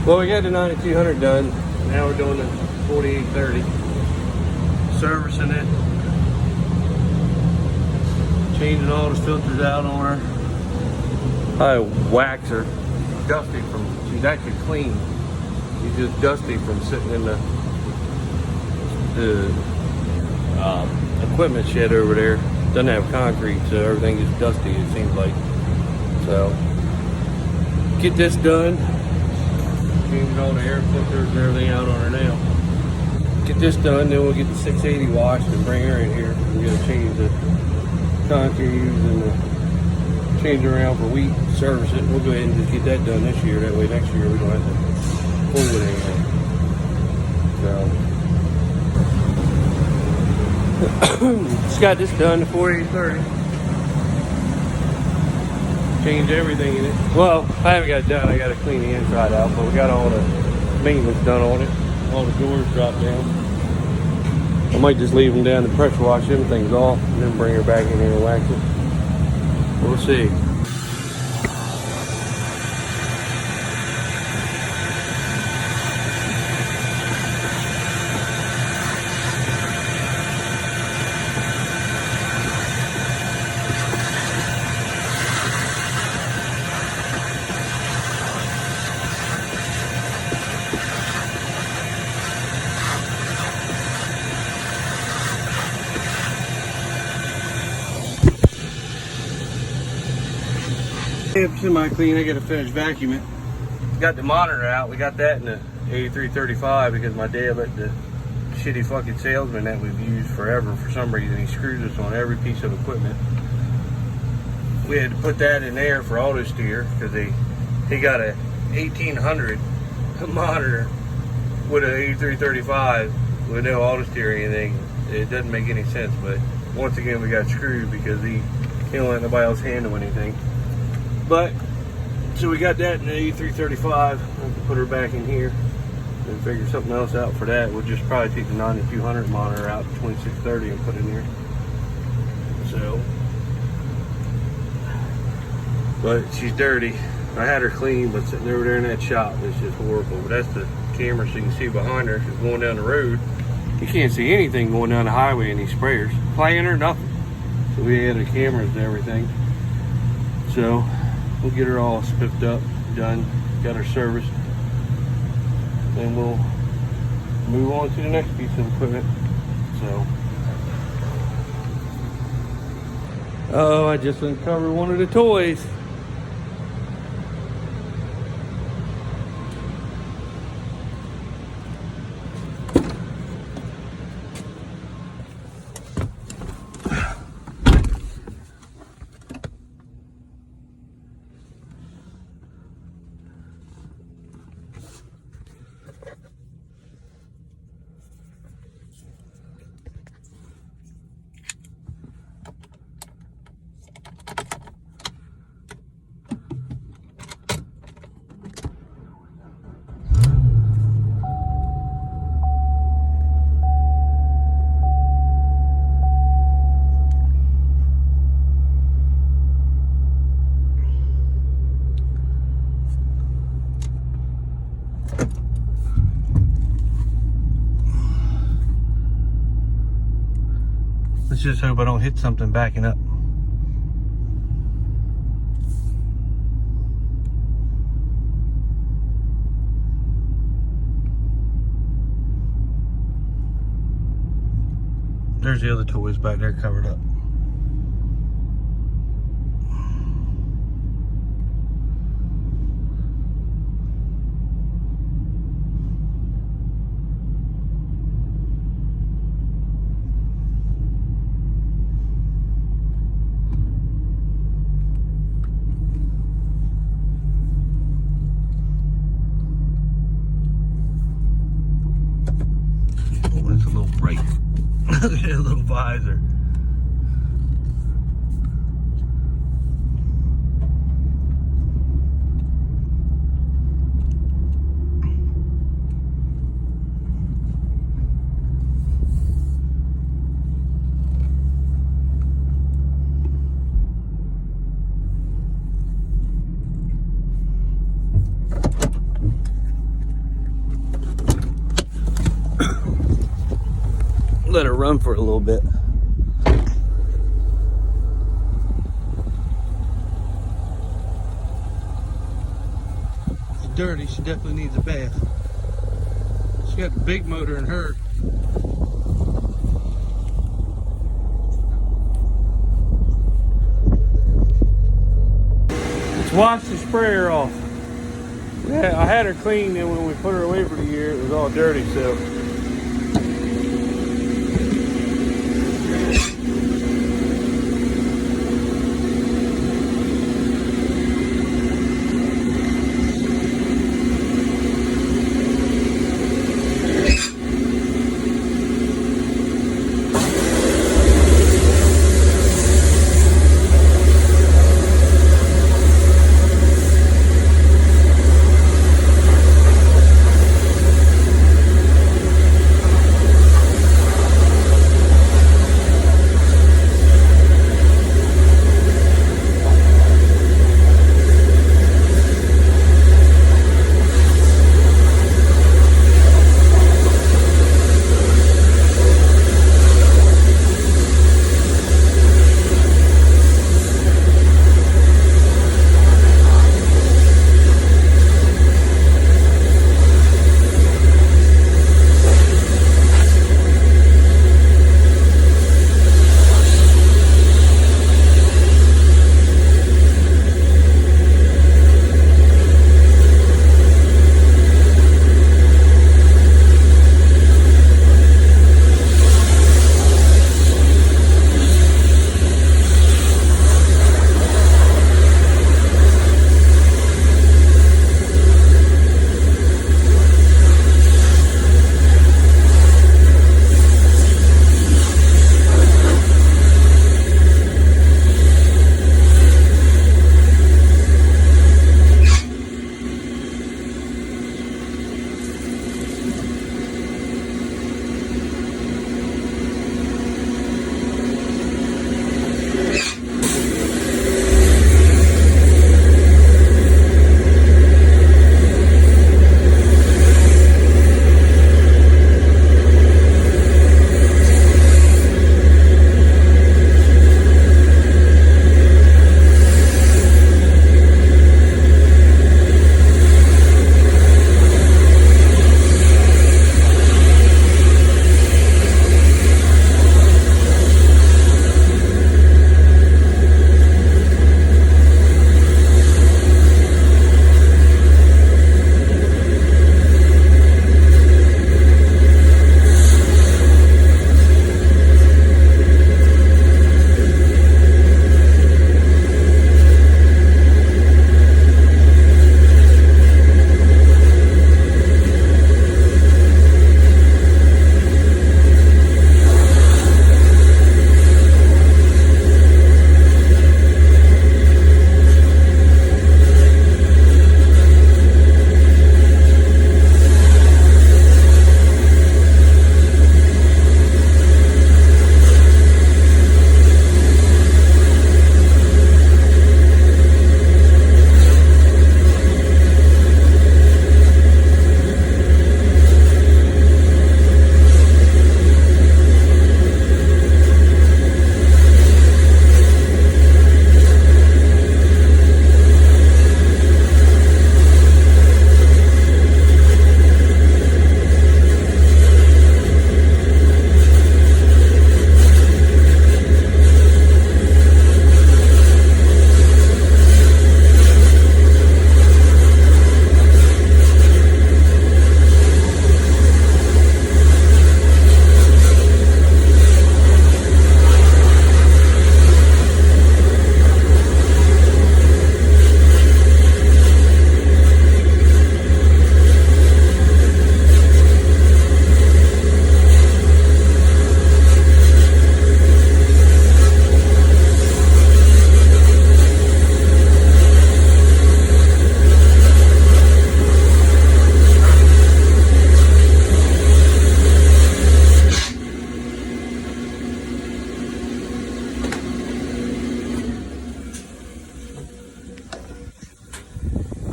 Well, we got the 9200 done. Now we're doing the 4830. Servicing it. Changing all the filters out on her. I wax her. Dusty she's actually clean. She's just dusty from sitting in the equipment shed over there. Doesn't have concrete, so everything is dusty, it seems like. So, get this done. Changing all the air filters and everything out on her now. Get this done, then we'll get the 680 washed and bring her in here. We're gonna change the concrete and change it around for wheat, service it. We'll go ahead and just get that done this year. That way next year we don't have to fool with anything. So, just got this done, the 4830. Changed everything in it. Well, I haven't got it done. I got to clean the inside out, but we got all the maintenance done on it. All the doors dropped down. I might just leave them down and pressure wash them things off and then bring her back in here and wax it. We'll see. It's semi-clean. I got to finish vacuuming. Got the monitor out. We got that in the 8335 because my dad let the shitty fucking salesman that we've used forever, for some reason, he screws us on every piece of equipment. We had to put that in there for auto steer because he got a 1800 monitor with an 8335 with no auto steer or anything. It doesn't make any sense, but once again we got screwed because he don't let nobody else handle anything. But, so we got that in the 8335. We'll put her back in here and figure something else out for that. We'll just probably take the 9200 monitor out, 2630, and put it in here. So, but she's dirty. I had her clean, but sitting over there in that shop, it's just horrible. But that's the camera so you can see behind her. She's going down the road. You can't see anything going down the highway in these sprayers. Playing her, nothing. So we had the cameras and everything. So, we'll get her all spiffed up, done, got her serviced. Then we'll move on to the next piece of equipment. So, oh, I just uncovered one of the toys. Let's just hope I don't hit something backing up. There's the other toys back there covered up. Oh, it's a little bright. Look at that little visor. run for it a little bit. She's dirty. She definitely needs a bath. She got the big motor in her. Let's wash the sprayer off. I had her clean, and when we put her away for the year, it was all dirty, so.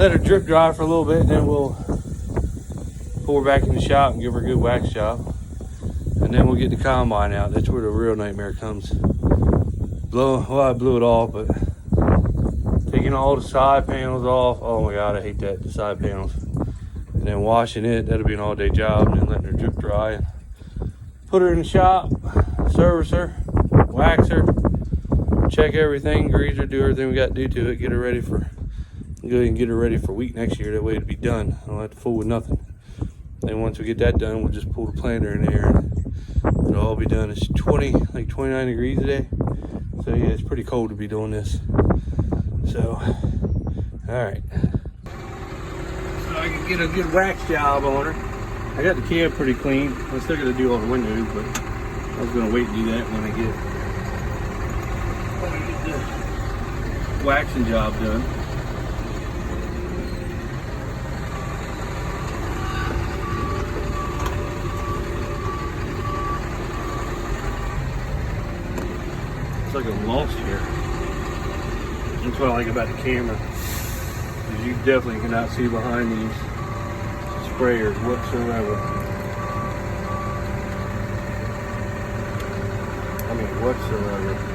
let her drip dry for a little bit, and then we'll pour her back in the shop and give her a good wax job. And And then we'll get the combine out. That's where the real nightmare comes. I blew it off, but taking all the side panels off. Oh my God, I hate that, the side panels. And then washing it, that'll be an all day job. And then letting her drip dry. And put her in the shop, service her, wax her, check everything, grease her, do everything we got to do to it, get her ready for, go ahead and get her ready for wheat next year. That way it'll be done. I don't have to fool with nothing. Then once we get that done, we'll just pull the planter in there and it'll all be done. It's 29 degrees today. So yeah, it's pretty cold to be doing this. So, all right. So I can get a good wax job on her. I got the cab pretty clean. I'm still gonna do all the windows, but I was gonna wait and do that when I get the waxing job done. It's like I'm lost here. That's what I like about the camera. Is you definitely cannot see behind these sprayers whatsoever. I mean, whatsoever.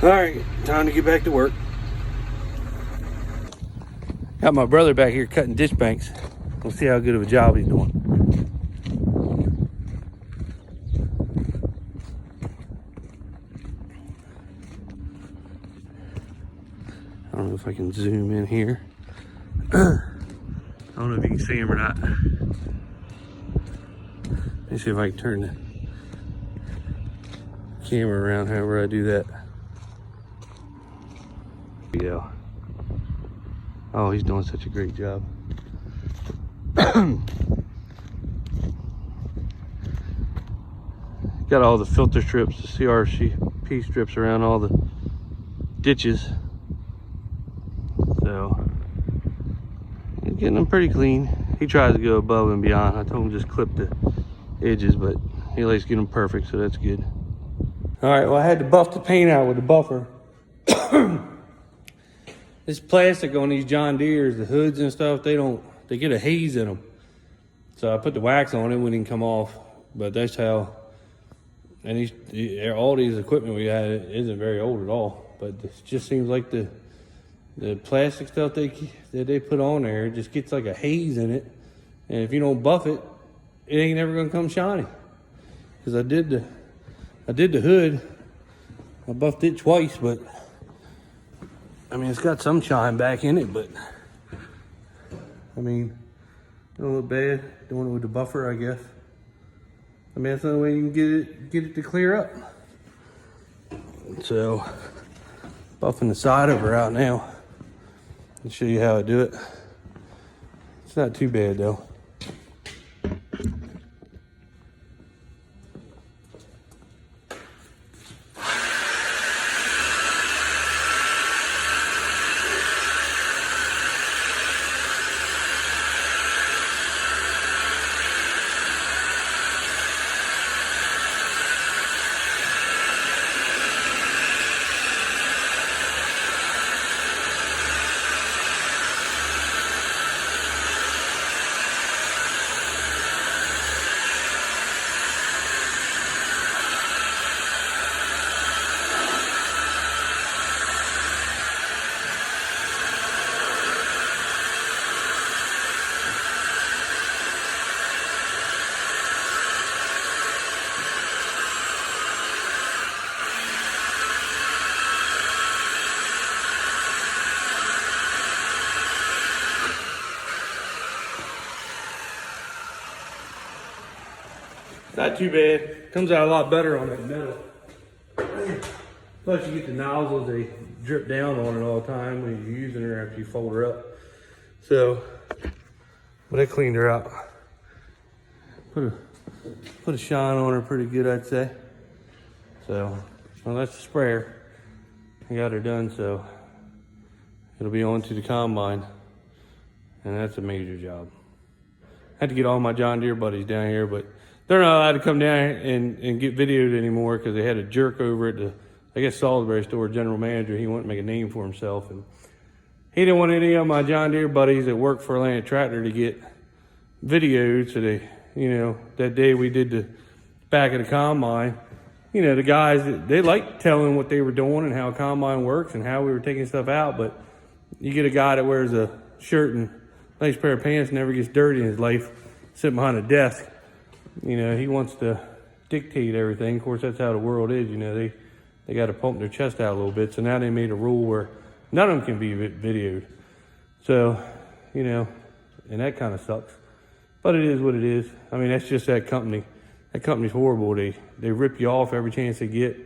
All right, time to get back to work. Got my brother back here cutting ditch banks. We'll see how good of a job he's doing. I don't know if I can zoom in here. I don't know if you can see him or not. Let me see if I can turn the camera around however I do that. Yeah. Oh, he's doing such a great job. Got all the filter strips, the CRP strips around all the ditches. So, getting them pretty clean. He tries to go above and beyond. I told him just clip the edges, but he likes to get them perfect, so that's good. All right, well, I had to buff the paint out with the buffer. This plastic on these John Deeres, the hoods and stuff, they get a haze in them. So I put the wax on, it wouldn't even come off. But that's how, and all these equipment we had isn't very old at all. But it just seems like the plastic stuff that they put on there, it just gets like a haze in it. And if you don't buff it, it ain't never gonna come shiny. Cause I did the hood, I buffed it twice, but I mean, it's got some shine back in it, but I mean, it don't look bad doing it with the buffer, I guess. I mean, that's the only way you can get it to clear up. So, buffing the side of her out now. I'll show you how I do it. It's not too bad though. Not too bad. Comes out a lot better on that metal. Plus you get the nozzles, they drip down on it all the time when you're using her after you fold her up. So, but I cleaned her out. Put a shine on her pretty good, I'd say. So, well, that's the sprayer. I got her done, so it'll be on to the combine. And that's a major job. I had to get all my John Deere buddies down here, but they're not allowed to come down and get videoed anymore because they had a jerk over at the, I guess, Salisbury store general manager. He wanted to make a name for himself, and he didn't want any of my John Deere buddies that work for Atlantic Tractor to get videoed. So they, you know, that day we did the back of the combine, you know, the guys, they liked telling what they were doing and how a combine works and how we were taking stuff out. But you get a guy that wears a shirt and nice pair of pants, never gets dirty in his life, sitting behind a desk. You know, he wants to dictate everything. Of course, that's how the world is. You know, they got to pump their chest out a little bit. So now they made a rule where none of them can be videoed. So, you know, and that kind of sucks. But it is what it is. I mean, that's just that company. That company's horrible. They rip you off every chance they get.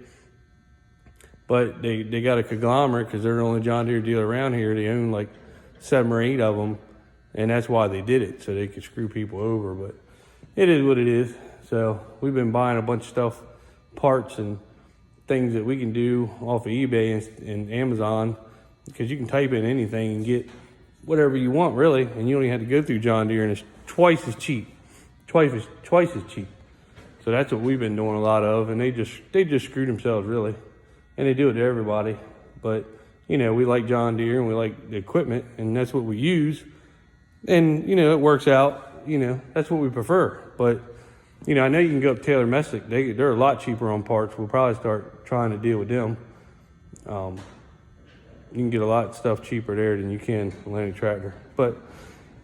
But they got a conglomerate because they're the only John Deere dealer around here. They own like 7 or 8 of them. And that's why they did it, so they could screw people over. But it is what it is. So we've been buying a bunch of stuff, parts and things that we can do off of eBay and Amazon, because you can type in anything and get whatever you want, really. And you don't even have to go through John Deere, and it's twice as cheap. Twice as cheap. So that's what we've been doing a lot of, and they just screwed themselves, really. And they do it to everybody. But, you know, we like John Deere and we like the equipment, and that's what we use. And, you know, it works out, you know, that's what we prefer. But, you know, I know you can go up Taylor Messick. They're a lot cheaper on parts. We'll probably start trying to deal with them. You can get a lot of stuff cheaper there than you can Atlantic Tractor. But,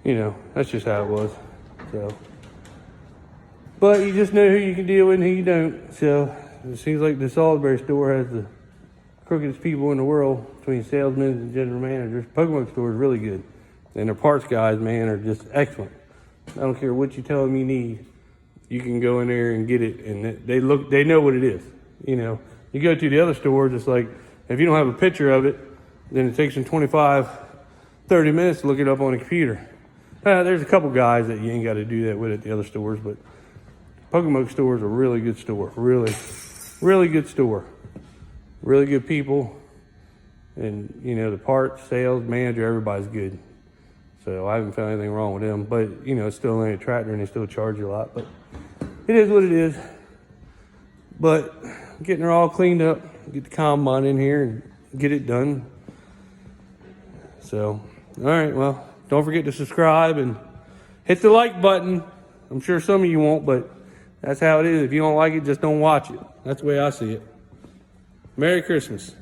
you know, that's just how it was. So, but you just know who you can deal with and who you don't. So it seems like the Salisbury store has the crookedest people in the world between salesmen and general managers. Pokemoke store is really good. And their parts guys, man, are just excellent. I don't care what you tell them you need. You can go in there and get it, and they know what it is. You know, you go to the other stores, it's like, if you don't have a picture of it, then it takes them 25, 30 minutes to look it up on a computer. There's a couple guys that you ain't got to do that with at the other stores, but Pokemoke store is a really good store. Really, really good store. Really good people. And, you know, the parts, sales, manager, everybody's good. So I haven't found anything wrong with them. But, you know, it's still only a tractor and they still charge you a lot. But it is what it is. But getting her all cleaned up, get the combine in here and get it done. So, all right, well, don't forget to subscribe and hit the like button. I'm sure some of you won't, but that's how it is. If you don't like it, just don't watch it. That's the way I see it. Merry Christmas.